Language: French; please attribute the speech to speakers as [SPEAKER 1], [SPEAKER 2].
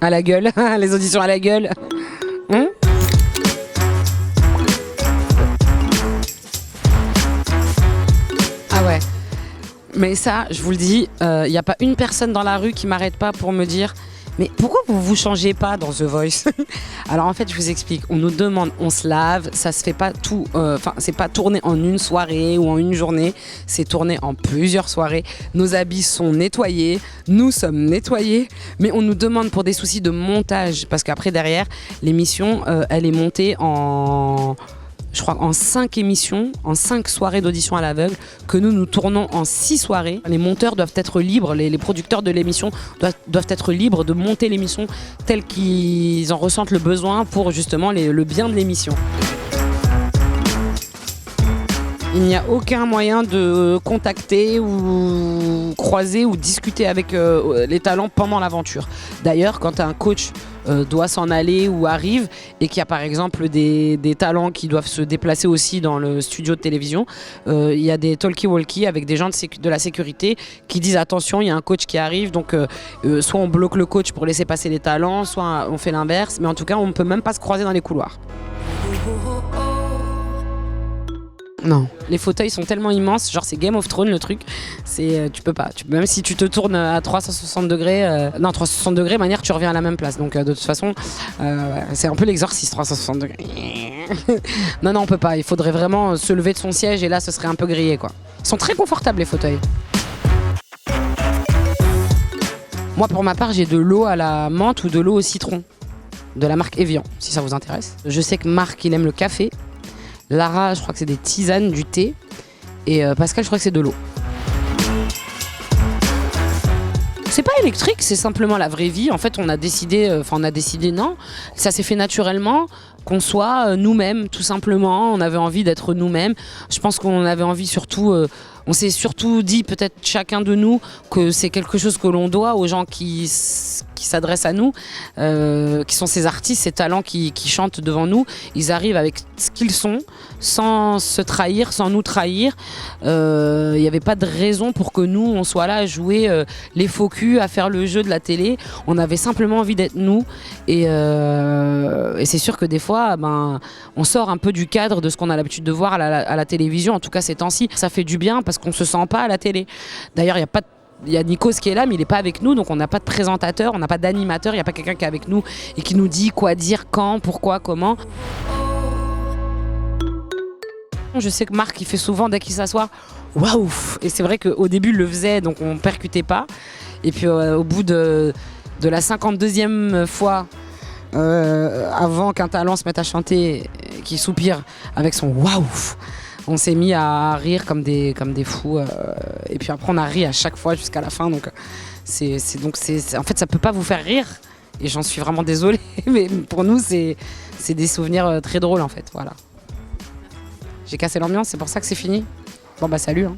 [SPEAKER 1] À la gueule, les auditions à la gueule. Ah ouais. Mais ça, je vous le dis, il n'y a pas une personne dans la rue qui m'arrête pas pour me dire mais pourquoi vous changez pas dans The Voice? Alors en fait, je vous explique. On nous demande, on se lave, ça se fait pas tout. C'est pas tourné en une soirée ou en une journée. C'est tourné en plusieurs soirées. Nos habits sont nettoyés, nous sommes nettoyés, mais on nous demande pour des soucis de montage parce qu'après derrière, l'émission, elle est montée je crois en 5 émissions, en 5 soirées d'audition à l'aveugle, que nous tournons en 6 soirées. Les monteurs doivent être libres, les producteurs de l'émission doivent être libres de monter l'émission telle qu'ils en ressentent le besoin pour justement le bien de l'émission. Il n'y a aucun moyen de contacter ou croiser ou discuter avec les talents pendant l'aventure. D'ailleurs, quand un coach doit s'en aller ou arrive et qu'il y a par exemple des talents qui doivent se déplacer aussi dans le studio de télévision, il y a des talkie-walkie avec des gens de la sécurité qui disent attention, il y a un coach qui arrive, donc soit on bloque le coach pour laisser passer les talents, soit on fait l'inverse, mais en tout cas on ne peut même pas se croiser dans les couloirs. Non, les fauteuils sont tellement immenses, genre c'est Game of Thrones le truc, tu peux pas, même si tu te tournes à 360 degrés, 360 degrés, manière tu reviens à la même place, donc de toute façon, c'est un peu l'exorciste 360 degrés. non, on peut pas, il faudrait vraiment se lever de son siège et là ce serait un peu grillé quoi. Ils sont très confortables les fauteuils. Moi pour ma part j'ai de l'eau à la menthe ou de l'eau au citron, de la marque Evian, si ça vous intéresse. Je sais que Marc il aime le café. Lara, je crois que c'est des tisanes, du thé. Et Pascal, je crois que c'est de l'eau. C'est pas électrique, c'est simplement la vraie vie. En fait, on a décidé non, ça s'est fait naturellement, qu'on soit nous-mêmes, tout simplement. On avait envie d'être nous-mêmes. Je pense qu'on avait envie surtout... on s'est surtout dit, peut-être chacun de nous, que c'est quelque chose que l'on doit aux gens qui s'adressent à nous, qui sont ces artistes, ces talents qui chantent devant nous. Ils arrivent avec ce qu'ils sont, sans se trahir, sans nous trahir. Il n'y avait pas de raison pour que nous, on soit là à jouer les faux culs, à faire le jeu de la télé. On avait simplement envie d'être nous. Et c'est sûr que des fois, on sort un peu du cadre de ce qu'on a l'habitude de voir à la télévision. En tout cas, ces temps-ci, ça fait du bien parce qu'on ne se sent pas à la télé. D'ailleurs, il y a Nikos qui est là, mais il n'est pas avec nous, donc on n'a pas de présentateur, on n'a pas d'animateur, il n'y a pas quelqu'un qui est avec nous et qui nous dit quoi dire, quand, pourquoi, comment. Je sais que Marc, il fait souvent, dès qu'il s'assoit, waouh! Et c'est vrai qu'au début, il le faisait, donc on ne percutait pas. Et puis au bout de la 52e fois, avant qu'un talent se mette à chanter, qui soupire avec son waouh! On s'est mis à rire comme des fous et puis après on a ri à chaque fois jusqu'à la fin, donc en fait ça peut pas vous faire rire et j'en suis vraiment désolée, mais pour nous c'est des souvenirs très drôles en fait, voilà. J'ai cassé l'ambiance, c'est pour ça que c'est fini. Bon bah salut hein.